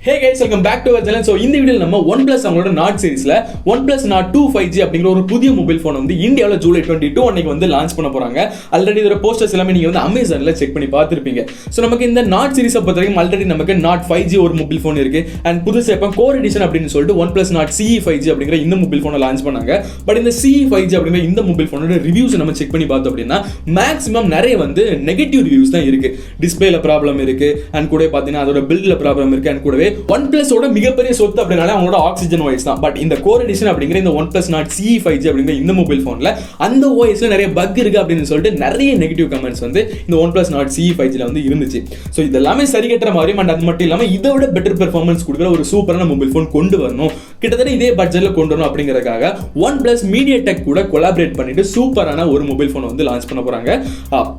Hey guys, welcome back to our channel. So இந்த வீடியோல நம்ம Oneplus அவங்களோட Nord சீரிஸ்ல Oneplus Nord 2 5G அப்படிங்கிற ஒரு புதிய மொபைல் போன் வந்து இந்தியாவுல ஜூலை 22 அன்னைக்கு வந்து லான்ச் பண்ண போறாங்க. ஆல்ரெடி இதோட போஸ்டர்ஸ் எல்லாமே நீங்க வந்து Amazonல செக் பண்ணி பார்த்திருப்பீங்க. சோ நமக்கு இந்த Nord சீரிஸை பொறுத்தவரைக்கும் ஆல்ரெடி நமக்கு Nord 5G ஒரு மொபைல் போன் இருக்கு. அண்ட் புதுசா இப்ப கோர் எடிஷன் அப்படின்னு சொல்லிட்டு Oneplus Nord CE 5G அப்படிங்கிற இந்த மொபைல் போனை லான்ச் பண்ணாங்க. பட் இந்த CE 5G அப்படிங்கிற இந்த மொபைல் போனோட ரிவ்யூஸ் நம்ம செக் பண்ணி பார்த்தோம் அப்படின்னா மேக்ஸிமம் நிறைய வந்து நெகட்டிவ் ரிவ்யூஸ் தான் இருக்கு. டிஸ்பிளேல ப்ராப்ளம் இருக்கு அண்ட் கூட பாத்தீங்கன்னா அதோட பில்ட்ல ப்ராப்ளம் இருக்கு அண்ட் கூடவே Oneplus ஓட மிகப்பெரிய சொத்து அப்படினால அவங்களோட ஆக்சிஜன் OS தான். பட் இந்த கோர் எடிஷன் அப்படிங்கிற இந்த Oneplus Nord CE 5G அப்படிங்கிற இந்த மொபைல் போன்ல அந்த OSல நிறைய பக் இருக்கு அப்படின்னு சொல்லிட்டு நிறைய நெகட்டிவ் கமெண்ட்ஸ் வந்து இந்த Oneplus Nord CE 5Gல வந்து இருந்துச்சு. சோ இதெல்லாமே சரி கட்டுற மாதிரி அண்ட் அது மட்டும் இல்லாம இதை விட பெட்டர் பெர்ஃபார்மன்ஸ் கொடுக்குற ஒரு சூப்பரான மொபைல் போன் கொண்டு வரணும், கிட்டத்தட்ட இதே பட்ஜெட்ல கொண்டு வரணும் அப்படிங்கறதுக்காக OnePlus MediaTek கூட கொலாபரேட் பண்ணிட்டு சூப்பரான ஒரு மொபைல் போன் வந்து லான்ச் பண்ண போறாங்க.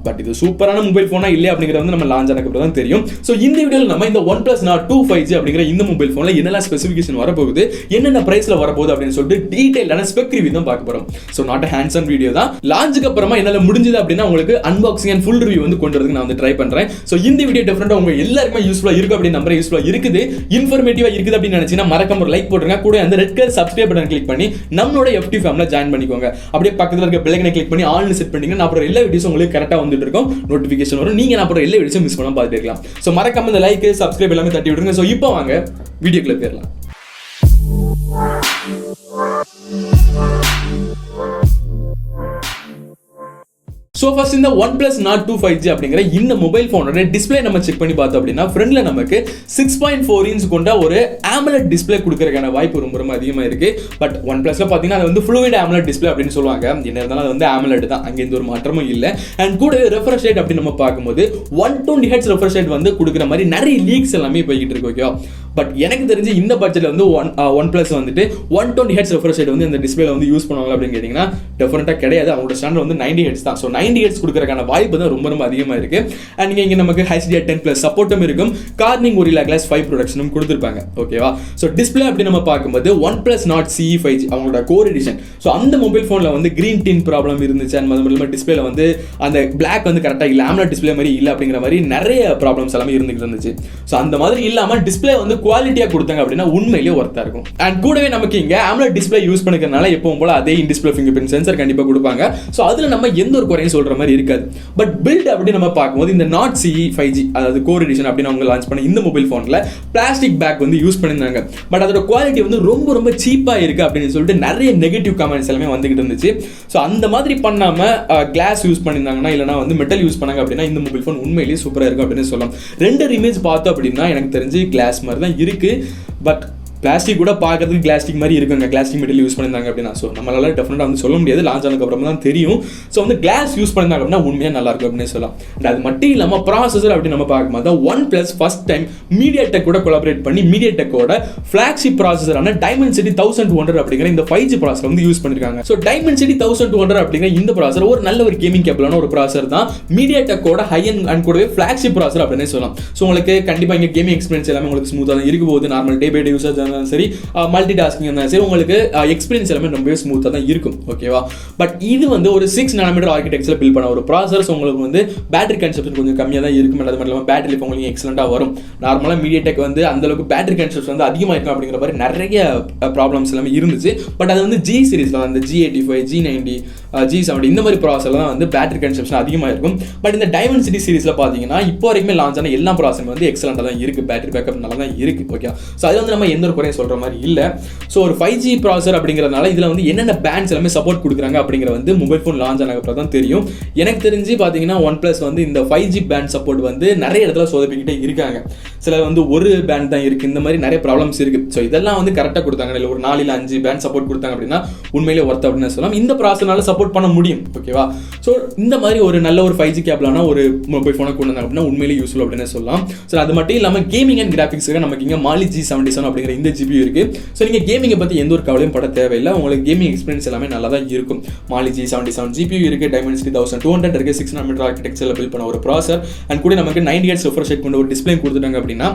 பட் இது சூப்பரான மொபைல் போனா இல்லையா அப்படிங்கறது வந்து நம்ம லான்ச் ஆனதுக்கு அப்புறம் தான் தெரியும். சோ இந்த வீடியோல நம்ம இந்த OnePlus Nord 2 5G அப்படிங்கிற இந்த மொபைல் போன்ல என்னெல்லாம் ஸ்பெசிஃபிகேஷன் வரப்போகுது, என்னென்ன பிரைஸ்ல வரப்போகுது அப்படின்னு சொல்லிட்டு டீடைலான ஸ்பெக் ரிவ்யூ தான் பார்க்க போறோம். So not a hands on video தான். லான்ச்சுக்கு அப்புறமா என்னால முடிஞ்சது அப்படின்னா உங்களுக்கு அன்பாக்சிங் அண்ட் ஃபுல் ரிவ்யூ வந்து கொண்டு வரதுக்கு நான் வந்து ட்ரை பண்றேன். சோ இந்த வீடியோ டிஃபரெண்டா உங்க எல்லாருக்குமே யூஸ்ஃபுல்லா இருக்கு அப்படின்னு நம்புறேன். யூஸ்ஃபுல்லா இருக்குது, இன்ஃபர்மேட்டிவா இருக்குது அப்படின்னு நினைச்சீங்கன்னா மறக்காம ஒரு லைக் போடுங்க. கூட அந்த red colour subscribe button click பண்ணி நம்மளோட FT ஃபேமிலில ஜாயின் பண்ணிக்கோங்க. அப்படியே பக்கத்துல இருக்க பெல் ஐகானை கிளிக் பண்ணி ஆல்னு செட் பண்ணீங்கன்னா நான் அப்புறம் எல்லா வீடியோஸும் உங்களுக்கு கரெக்டா வந்துட்டு இருக்கும், நோட்டிஃபிகேஷன் வரும். நீங்க அப்புறம் எல்லா வீடியோஸும் மிஸ் பண்ணாம பார்த்துட்டு இருக்கலாம். சோ மறக்காம இந்த லைக் சப்ஸ்கிரைப் எல்லாமே தட்டி விடுங்க. சோ இப்போ வாங்க வீடியோக்குள்ள போயிடலாம். சோ ஃபர்ஸ்ட் இந்த OnePlus Nord 2 5G அப்படிங்கிற இந்த மொபைல் போனோட டிஸ்பிளே நம்ம செக் பண்ணி பார்த்தோம் அப்படின்னா ஃப்ரண்ட்ல நமக்கு 6.4 இன்ச் கொண்ட ஒரு AMOLED டிஸ்பிளே கொடுக்கறதுக்கான வாய்ப்பு ரொம்ப அதிகமா இருக்கு. பட் OnePlusல பாத்தீங்கன்னா அது வந்து fluid AMOLED டிஸ்பிளே அப்படின்னு சொல்லுவாங்க. என்ன இருந்தாலும் அது வந்து AMOLED தான், அங்க எந்த ஒரு மாற்றமும் இல்ல. அண்ட் கூட ரெஃப்ரெஷ் ரேட் அப்படி நம்ம பார்க்கும்போது 120 Hz ரெஃப்ரெஷ் ரேட் வந்து கொடுக்குற மாதிரி நிறைய லீக்ஸ் எல்லாமே போய்கிட்டு இருக்கு. ஓகேவா, பட் எனக்கு தெரிஞ்சு இந்த பட்ஜெட்ல வந்து OnePlus வந்துட்டு 120 Hz ரெஃப்ரெஷ் ரேட் வந்து இந்த டிஸ்பிளேல வந்து யூஸ் பண்ணுவாங்க அப்படின்னு கேட்டீங்கன்னா டெஃபினட்டா கிடையாது. அவங்களோட ஸ்டாண்டர்ட் வந்து 90 Hz தான். ஸோ 90 Hz கொடுக்கறதுக்கான வாய்ப்பு தான் ரொம்ப அதிகமா இருக்கு. அண்ட் இங்க நமக்கு HDR10+ சப்போர்ட்டும் இருக்கும், கார்னிங் Gorilla Glass 5 ப்ரொடக்ஷனும் கொடுத்திருப்பாங்க. ஓகேவா, ஸோ டிஸ்பிளே அப்படி நம்ம பார்க்கும்போது OnePlus Nord CE 5G அவங்களோட கோர் எடிஷன். ஸோ அந்த மொபைல் போன்ல வந்து கிரீன் டின் ப்ராப்ளம் இருந்துச்சு. அண்ட் அது மட்டும் டிஸ்பிளேல வந்து அந்த பிளாக் வந்து கரெக்டா இல்ல, AMOLED டிஸ்பிளே மாதிரி இல்ல அப்படிங்கிற மாதிரி நிறைய ப்ராப்ளம்ஸ் எல்லாமே இருந்துச்சு. ஸோ அந்த மாதிரி இல்லாம டிஸ்பிளே வந்து குவாலிட்டியா கொடுத்தாங்க அப்படின்னா உண்மையிலேயே ஒர்த்தா இருக்கும். அண்ட் கூடவே நமக்கு இங்க AMOLED டிஸ்பிளே யூஸ் பண்ணிக்கிறதுனால எப்பவும் போல அதே in display finger print sensor கண்டிப்பா கொடுப்பாங்க. ஸோ அதுல நம்ம எந்த ஒரு குறையும் சொல்ற மாதிரி இருக்காது. பட் பில்ட் அப்படி நம்ம பார்க்கும்போது இந்த Nord CE 5G அதாவது கோர் எடிஷன் அப்படின்னு அவங்க லான்ச் பண்ண இந்த மொபைல் போன்ல பிளாஸ்டிக் பேக் வந்து யூஸ் பண்ணிருந்தாங்க. பட் அதோட குவாலிட்டி வந்து ரொம்ப சீப்பா இருக்கு அப்படின்னு சொல்லிட்டு நிறைய நெகட்டிவ் கமெண்ட்ஸ் எல்லாமே வந்துகிட்டு இருந்துச்சு. ஸோ அந்த மாதிரி பண்ணாம கிளாஸ் யூஸ் பண்ணிருந்தாங்கன்னா இல்லைனா வந்து மெட்டல் யூஸ் பண்ணாங்க அப்படின்னா இந்த மொபைல் போன் உண்மையிலேயே சூப்பரா இருக்கும் அப்படின்னு சொல்லலாம். ரெண்டர் இமேஜ் பார்த்தோம் அப்படின்னா எனக்கு தெரிஞ்சு கிளாஸ் மாதிரி தான் இருக்கு. பட் பிளாஸ்டிக் கூட பார்க்கறதுக்கு கிளாஸ்டிக் மாதிரி இருக்குங்க, கிளாஸ்டிக் மெட்டீரியல் யூஸ் பண்ணிருந்தாங்க அப்படின்னா. ஸோ நம்மளால டெஃபினட்டா வந்து சொல்ல முடியாது, லான்ச் ஆனதுக்கு அப்புறம் தான் தெரியும். ஸோ வந்து கிளாஸ் யூஸ் பண்ணிருந்தாங்க அப்படின்னா உண்மையா நல்லா இருக்கும் அப்படின்னு சொல்லலாம். அது மட்டும் இல்லாம ப்ராசஸர் அப்படி நம்ம பார்க்கும்போது OnePlus ஃபர்ஸ்ட் டைம் MediaTek கூட கொலாபரேட் பண்ணி MediaTekோட ஃபிளாக்ஷிப் ப்ராசஸரான Dimensity 1200 அப்படிங்கிற இந்த 5G ப்ராசஸர் வந்து யூஸ் பண்ணிருக்காங்க. ஸோ Dimensity 1200 அப்படிங்கிற இந்த ப்ராசஸர் ஒரு நல்ல ஒரு கேமிங் கேபிளான ஒரு ப்ராசஸர் தான். MediaTekோட ஹை அண்ட் கூடவே ஃபிளாக்ஷிப் ப்ராசஸர் அப்படின்னு சொல்லலாம். ஸோ உங்களுக்கு கண்டிப்பா இங்க கேமிங் எக்ஸ்பீரியன்ஸ் எல்லாமே உங்களுக்கு ஸ்மூத்தா தான் இருக்க போகுது. Normal day by day usage சரி, மல்டி டாஸ்கிங் இருந்தாலும் சரி, உங்களுக்கு எக்ஸ்பீரியன்ஸ் எல்லாமே ரொம்பவே ஸ்மூத்தா தான் இருக்கும். ஓகேவா, பட் இது வந்து ஒரு 6 nm ஆர்கிடெக்சர்ல பில்ட் பண்ண ஒரு ப்ராசஸர். உங்களுக்கு வந்து பேட்டரி கன்சப்ஷன் கொஞ்சம் கம்மியா தான் இருக்கும். அது மட்டும் இல்லாம பேட்டரி லைஃப் உங்களுக்கு எக்ஸலண்டா வரும். நார்மலா MediaTek வந்து அந்த அளவுக்கு பேட்டரி கன்சப்ஷன் வந்து அதிகமா இருக்கும் அப்படிங்கிற மாதிரி நிறைய ப்ராப்ளம்ஸ் எல்லாமே இருந்துச்சு. பட் அது வந்து G சீரிஸ்ல அந்த G85, G90, G70 இந்த மாதிரி ப்ராசஸர்ல தான் வந்து பேட்டரி கன்சப்ஷன் அதிகமா இருக்கும். பட் இந்த Dimensity சீரிஸ்ல பாத்தீங்கன்னா இப்போ வரைக்கும் லான்ச் ஆன எல்லா ப்ராசஸரும் வந்து எக்ஸலண்டா தான் இருக்கு, பேட்டரி பேக்கப் நல்லா தான் இருக்கு. ஓகே, ஸோ அது வந்து நம்ம எந்த ஒரு குறையும் சொல்ற மாதிரி இல்ல. ஸோ ஒரு 5G ப்ராசஸர் அப்படிங்கிறதுனால இதுல வந்து என்னென்ன பேண்ட்ஸ் எல்லாமே சப்போர்ட் கொடுக்குறாங்க அப்படிங்கிற வந்து மொபைல் ஃபோன் லான்ச் ஆனதுக்கு அப்புறம் தான் தெரியும். எனக்கு தெரிஞ்சு பாத்தீங்கன்னா OnePlus வந்து இந்த 5G பேண்ட் சப்போர்ட் வந்து நிறைய இடத்துல சொதப்பிக்கிட்டே இருக்காங்க. சில வந்து ஒரு பேண்ட் தான் இருக்கு, இந்த மாதிரி நிறைய ப்ராப்ளம்ஸ் இருக்கு. ஸோ இதெல்லாம் வந்து கரெக்டாக கொடுத்தாங்க, இல்லை ஒரு 4 இல்ல 5 பேண்ட் சப்போர்ட் கொடுத்தாங்க அப்படின்னா உண்மையிலே ஒர்த் அப்படின்னு சொல்லலாம். இந்த ப்ராசஸர்னால சப்போர்ட் பண்ண முடியும். ஓகேவா, ஸோ இந்த மாதிரி ஒரு நல்ல ஒரு 5G கேபிளான ஒரு மொபைல் ஃபோனை கொண்டு வந்தாங்க அப்படின்னா உண்மையிலே யூஸ்ஃபுல் அப்படின்னு சொல்லலாம். ஸோ அது மட்டும் இல்லாமல் கேமிங் அண்ட் கிராஃபிக்ஸுக்கு நமக்கு இங்கே Mali G77 அப்படிங்கிற இந்த GPU இருக்கு. ஸோ நீங்க கேமிங்கை பத்தி எந்த ஒரு கவலையும் பட தேவையில்லை, உங்களுக்கு கேமிங் எக்ஸ்பீரியன்ஸ் எல்லாமே நல்லா தான் இருக்கும். Mali G77 GPU இருக்கு, Dimensity 1200 இருக்கு, 6 nm ஆர்கிடெக்சர்ல பில்ட் பண்ண ஒரு ப்ராசஸர் அண்ட் கூட நமக்கு 90 Hz ரெஃப்ரெஷ் ரேட் கொண்ட ஒரு டிஸ்பிளே கொடுத்துட்டாங்க அப்படின்னா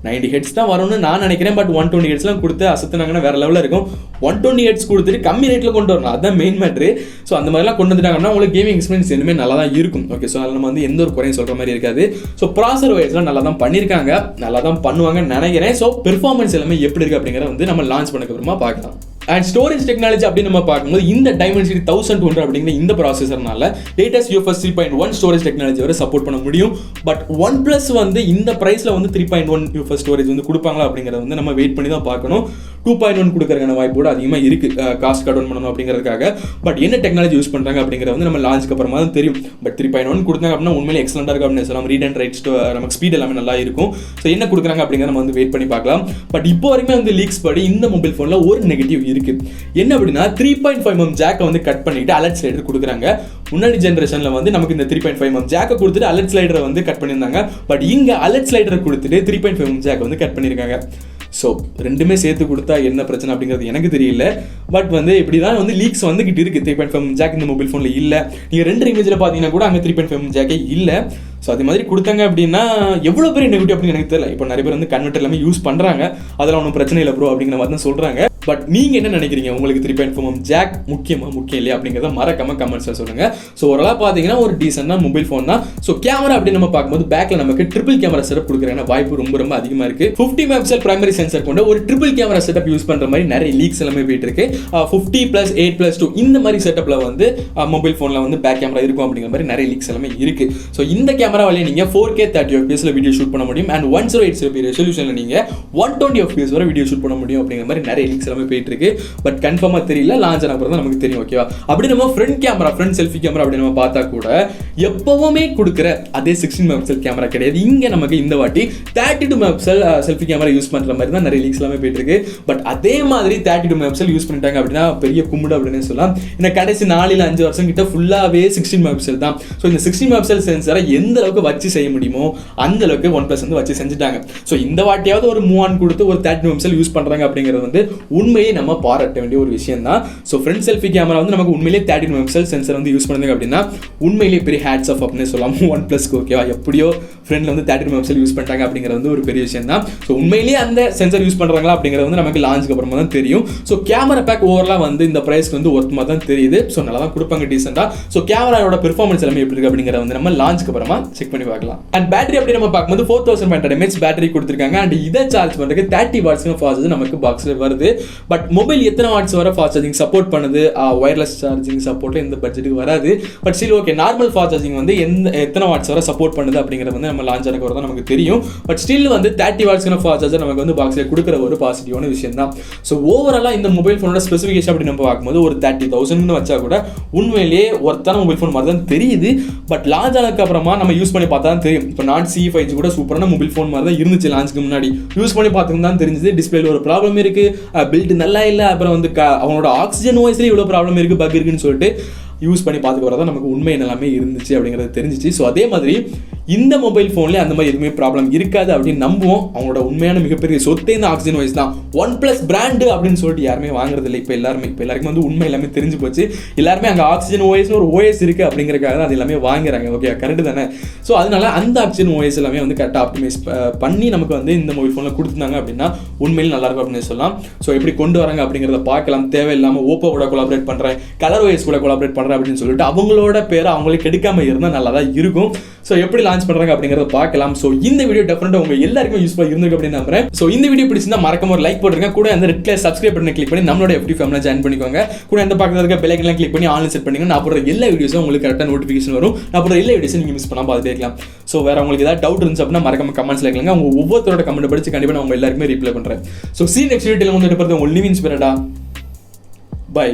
90 ஹெட்ஸ் தான் வரும்னு நான் நினைக்கிறேன். பட் 120 ஹெட்ஸ்லாம் கொடுத்து அசத்துனாங்கன்னா வேற லெவலில் இருக்கும். 120 ஹெட்ஸ் கொடுத்துட்டு கம்மி ரேட்டில் கொண்டு வரணும், அதுதான் மெயின் மேட்ரு. ஸோ அந்த மாதிரிலாம் கொண்டு வந்துட்டாங்கன்னா உங்களுக்கு கேமிங் எக்ஸ்பீரியன்ஸ் இனிமேல் நல்லா தான் இருக்கும். ஓகே, ஸோ அதில் நம்ம வந்து எந்த ஒரு குறையும் சொல்கிற மாதிரி இருக்காது. ஸோ ப்ராசர் வைஸ்லாம் நல்லா தான் பண்ணியிருக்காங்க, நல்லா தான் பண்ணுவாங்கன்னு நினைக்கிறேன். ஸோ பெர்ஃபார்மன்ஸ் எல்லாமே எப்படி இருக்குது அப்படிங்கிறத வந்து நம்ம லான்ச் பண்ணக்கு அப்புறமா பார்க்கலாம். அண்ட் ஸ்டோரேஜ் டெக்னாலஜி அப்படின்னு நம்ம பார்க்கும்போது இந்த Dimensity 1200 அப்படிங்கிற இந்த ப்ராசஸர்னால லேட்டஸ்ட் UFS 3.1 ஸ்டோரேஜ் டெக்னாலஜி வரை சப்போர்ட் பண்ண முடியும். பட் OnePlus வந்து இந்த பிரைஸ்ல வந்து 3.1 UFS ஸ்டோரேஜ் வந்து கொடுப்பாங்களா அப்படிங்கிறத வந்து நம்ம வெயிட் பண்ணி தான் பார்க்கணும். 2.1 கொடுக்கறதுக்கான வாய்ப்பு கூட அதிகமாக இருக்கு, காஸ்ட் கட் டவுன் பண்ணணும் அப்படிங்கிறதுக்காக. பட் என்ன டெக்னாலஜி யூஸ் பண்றாங்க அப்படிங்கிறது வந்து நம்ம லான்ச்சுக்கு அப்புறமா தான் தெரியும். பட் 3.1 கொடுத்தாங்க அப்படின்னா உண்மையிலே எக்ஸலண்டா இருக்கும் அப்படின்னு சொல்லலாம். ரீட் அண்ட் ரைட் நமக்கு ஸ்பீட் எல்லாமே நல்லா இருக்கும். ஸோ என்ன கொடுக்குறாங்க அப்படிங்கிறத நம்ம வந்து வெயிட் பண்ணி பார்க்கலாம். பட் இப்போ வரைக்கும் வந்து லீக்ஸ் படி இந்த மொபைல் ஃபோன்ல ஒரு நெகட்டிவ் இருக்கு. என்ன அப்படின்னா 3.5mm ஜாக்கை வந்து கட் பண்ணிட்டு அலர்ட் ஸ்லைடர் கொடுக்குறாங்க. முன்னாடி ஜென்ரேஷன்ல வந்து நமக்கு இந்த 3.5mm ஜாக்கை கொடுத்துட்டு அலர்ட் ஸ்லைடரை வந்து கட் பண்ணியிருந்தாங்க. பட் இங்க அலர்ட் ஸ்லைடரை கொடுத்துட்டு 3.5mm ஜாக்கை வந்து கட் பண்ணியிருக்காங்க. ஸோ ரெண்டுமே சேர்த்து கொடுத்தா என்ன பிரச்சனை அப்படிங்கிறது எனக்கு தெரியல. பட் வந்து இப்படி தான் வந்து லீக்ஸ் வந்துகிட்டு இருக்கு. 3.5mm ஜாக் இந்த மொபைல் ஃபோனில் இல்லை. நீங்கள் ரெண்டு இமேஜில் பார்த்தீங்கன்னா கூட அங்கே 3.5mm ஜாக்கே இல்லை. ஸோ அது மாதிரி கொடுத்தாங்க அப்படின்னா எவ்வளோ பெரிய நெகட்டிவ் அப்படின்னு எனக்கு தெரியல. இப்போ நிறைய பேர் வந்து கன்வெர்ட்டர் எல்லாமே யூஸ் பண்ணுறாங்க, அதெல்லாம் ஒன்றும் பிரச்சனை இல்லை ப்ரோ அப்படிங்கிற மாதிரி தான் சொல்கிறாங்க. பட் நீங்கள் என்ன நினைக்கிறீங்க? உங்களுக்கு 3.5mm ஜாக் முக்கியம் இல்லையா அப்படிங்கிறத மறக்காம கமெண்ட்ஸில் சொல்லுங்கள். ஸோ ஓரளவு பார்த்தீங்கன்னா ஒரு டீசெண்டான மொபைல் ஃபோன் தான். ஸோ கேமரா அப்படின்னு நம்ம பார்க்கும்போது பேக்கில் நமக்கு ட்ரிபிள் கேமரா செட்டப் கொடுக்குறாங்க வாய்ப்பு ரொம்ப அதிகமாக இருக்குது. 50 மெகாபிக்சல் பிரைமரி சென்சர் கொண்ட ஒரு ட்ரிபிள் கேமரா செட்டப் யூஸ் பண்ணுற மாதிரி நிறைய லீக்ஸ் எல்லாமே போயிட்டு இருக்கு. 50+8+2 இந்த மாதிரி செட்டப்பில் வந்து மொபைல் ஃபோனில் வந்து பேக் கேமரா இருக்கும் அப்படிங்கிற மாதிரி நிறைய லீக்ஸ் எல்லாமே இருக்கு. ஸோ இந்த கேமரா வழியை நீங்கள் 4K 30 FPS வீடியோ ஷூட் பண்ண முடியும். அண்ட் 1080p ரெசல்யூஷனில் நீங்கள் 120 FPS வரை வீடியோ ஷூட் பண்ண முடியும் அப்படிங்கிற மாதிரி நிறைய லீக்ஸ் எல்லாமே போயிட்டு இருக்கு. பட் கன்ஃபார்மாக தெரியல, லான்ச் ஆன அப்புறம் தான் நமக்கு தெரியும். ஓகேவா? அப்படி நம்ம ஃப்ரண்ட் செல்ஃபி கேமரா அப்படி நம்ம பார்த்தா கூட எப்பவுமே கொடுக்குற அதே 16 மெகாபிக்சல் கேமரா கிடையாது. இங்கே நமக்கு இந்த வாட்டி 32 மெகாபிக்சல் செல்ஃபி கேமரா யூஸ் பண்ணுற மாதிரி தான் நிறைய லீக்ஸ் எல்லாமே போயிட்டு இருக்கு. பட் அதே மாதிரி 32 மெகாபிக்சல் யூஸ் பண்ணிட்டாங்க அப்படின்னா பெரிய கும்பிடு அப்படின்னு சொல்லலாம். இந்த கடைசி 4-5 வருஷம் கிட்ட ஃபுல்லாகவே 16 மெகாபிக்சல் தான். ஸோ இந்த 16 மெகாபிக்சல் சென்சரை எந்த அளவுக்கு வச்சு செய்ய முடியுமோ அந்த அளவுக்கு OnePlus வந்து வச்சு செஞ்சுட்டாங்க. ஸோ இந்த வாட்டியாவது ஒரு மூவ் ஆன் கொடுத்து ஒரு 32 மெகாபிக்சல் யூஸ் பண்ணுறாங்க அப்படிங்கிறது வந்து உண்மையே நம்ம பாராட்ட வேண்டிய ஒரு விஷயம் தான். ஸோ ஃப்ரண்ட் செல்ஃபி கேமரா வந்து நமக்கு உண்மையிலேயே 32 மெகாபிக்சல் சென்சர் வந்து யூஸ் பண்ணுங்க அப்படின்னா உண்மையிலேயே பெரிய ஹேட்ஸ் ஆஃப் அப்படின்னு சொல்லலாம் OnePlusக்கு. ஓகேவா? எப்படியோ ஃப்ரண்ட்ல வந்து 32 மெகாபிக்சல் யூஸ் பண்ணிட்டாங்க அப்படிங்கிறது வந்து ஒரு பெரிய விஷயம் தான். ஸோ உண்மையிலேயே அந்த சென்சர் யூஸ் பண்ணுறாங்களா அப்படிங்கிறது வந்து நமக்கு லான்ச்சுக்கு அப்புறமா தான் தெரியும். ஸோ கேமரா பேக் ஓவராலாக வந்து இந்த பிரைஸ்க்கு வந்து ஒர்த்தமாக தான் தெரியுது. ஸோ நல்லா தான் கொடுப்பாங்க டீசெண்டாக. ஸோ கேமராவோட பெர்ஃபார்மன்ஸ் எல்லாமே எப்படி இருக்கு அப்படிங்கிறத வந்து நம்ம லான்ச்சுக்கு அப்புறமா செக் பண்ணி பார்க்கலாம். அண்ட் பேட்டரி அப்படி நம்ம பார்க்கும்போது 4500 mAh பேட்டரி கொடுத்துருக்காங்க. அண்ட் இதை சார்ஜ் பண்ணுறதுக்கு 30 வாட்ஸ் ஃபாஸ்ட் நமக்கு பாக்ஸில் வருது. பட் மொபைல் எத்தனை வாட்ஸ் வர ஃபாஸ்ட் சார்ஜிங் சப்போர்ட் பண்ணுது? ஒயர்லெஸ் சார்ஜிங் சப்போர்ட் இந்த பட்ஜெட்டுக்கு வராது. But still okay, normal fast charging வந்து எத்தனை வாட்ஸ் வர சப்போர்ட் பண்ணுது அப்படிங்கிறது வந்து நம்ம லான்ச் ஆனக்கு தான் நமக்கு தெரியும். பட் ஸ்டில் வந்து 30 வாட்ஸ்க்கான ஃபாஸ்ட் சார்ஜர் நமக்கு வந்து பாக்ஸில் கொடுக்குற ஒரு பாசிட்டிவான விஷயம் தான். ஸோ ஓவராலாக இந்த மொபைல் ஃபோனோட ஸ்பெசிஃபிகேஷன் அப்படி நம்ம பார்க்கும்போது ஒரு 30,000 வச்சா கூட உண்மையிலேயே ஒருத்தான மொபைல் ஃபோன் மாதிரி தான் தெரியுது. பட் லான்ச் ஆனதுக்கு அப்புறமா நம்ம யூஸ் பண்ணி பார்த்தா தான் தெரியும். இப்போ Nord CE 5G கூட சூப்பரான மொபைல் ஃபோன் மாதிரி தான் இருந்துச்சு லான்ச்சுக்கு முன்னாடி. யூஸ் பண்ணி பார்த்துக்கு தான் தெரிஞ்சது டிஸ்பிளேல ஒரு ப்ராப்ளம் இருக்கு, பில்ட் நல்லா இல்லை, அப்புறம் வந்து அவனோட ஆக்சிஜன் வாய்ஸ்லேயே இவ்வளோ ப்ராப்ளம் இருக்கு, பக் இருக்குன்னு சொல்லிட்டு யூஸ் பண்ணி பார்த்துக்க வரதான் நமக்கு உண்மை எல்லாமே இருந்துச்சு அப்படிங்கிறது தெரிஞ்சிச்சு. ஸோ அதே மாதிரி இந்த மொபைல் ஃபோன்லேயே அந்த மாதிரி எதுவுமே ப்ராப்ளம் இருக்காது அப்படின்னு நம்புவோம். அவங்களோட உண்மையான மிகப்பெரிய சொத்தே இந்த ஆக்சிஜன் வாய்ஸ் தான். OnePlus பிராண்டு அப்படின்னு சொல்லிட்டு யாருமே வாங்குறது இல்லை இப்போ எல்லாருக்கும் வந்து உண்மை எல்லாமே தெரிஞ்சு போச்சு. எல்லாருமே அங்கே ஆக்சிஜன் ஓஎஸ்னு ஒரு ஓஎஸ் இருக்குது அப்படிங்கிறக்காக தான் அது எல்லாமே வாங்குறாங்க. ஓகே, கரெக்டு தானே? ஸோ அதனால அந்த ஆக்சிஜன் ஓஎஸ் எல்லாமே வந்து கரெக்டாக ஆப்டிமைஸ் பண்ணி நமக்கு வந்து இந்த மொபைல் ஃபோனில் கொடுத்துருந்தாங்க அப்படின்னா உண்மையில் நல்லாயிருக்கும் அப்படின்னு சொல்லலாம். ஸோ எப்படி கொண்டு வராங்க அப்படிங்கிறத பார்க்கலாம். தேவையில்லாமல் ஓப்போ கூட கொலாபரேட் பண்ணுறேன், கலர் ஓஎஸ் கூட கொலாபரேட் பண்ணுறேன் அப்படின்னு சொல்லிட்டு அவங்களோட பேரை அவங்களுக்கு எடுக்காமல் இருந்தால் நல்லா தான் இருக்கும். ஸோ எப்படி லான்ச் பண்ணுறாங்க அப்படிங்கிறத பார்க்கலாம். ஸோ இந்த வீடியோ டெஃபினட்டாக உங்க எல்லாருக்கும் யூஸ்ஃபுல்லாக இருந்திருக்கு அப்படின்னு நம்புறேன். ஸோ இந்த வீடியோ பிடிச்சிருந்தா மறக்காம ஒரு லைக் போட்டுருங்க. கூட அந்த ரெட் கலர் சப்ஸ்கிரைப் பண்ணி கிளிக் பண்ணி நம்மளோட FT ஃபேமிலில ஜாயின் பண்ணிக்கோங்க. கூட அந்த பக்கத்தில் இருக்க பெல் ஐக்கன்லாம் கிளிக் பண்ணி ஆன்லைன் செட் பண்ணிங்கன்னா நான் போடுற எல்லா வீடியோஸும் உங்களுக்கு கரெக்டாக நோட்டிஃபிகேஷன் வரும். நான் போடுற எல்லா வீடியோஸும் நீங்கள் மிஸ் பண்ணாமல் பார்த்துட்டே இருக்கலாம். ஸோ வேற உங்களுக்கு ஏதாவது டவுட் இருந்துச்சு அப்படின்னா மறக்காம கமெண்ட்ஸ்ல கேளுங்க. உங்க ஒவ்வொருத்தரோட கமெண்ட் படிச்சு கண்டிப்பாக நான் உங்க எல்லாருக்குமே ரிப்ளை பண்ணுறேன். ஸோ நெக்ஸ்ட் வீடியோவில் வந்து உங்களுக்கு லிவிங் ஸ்பிரிட்டா. பை.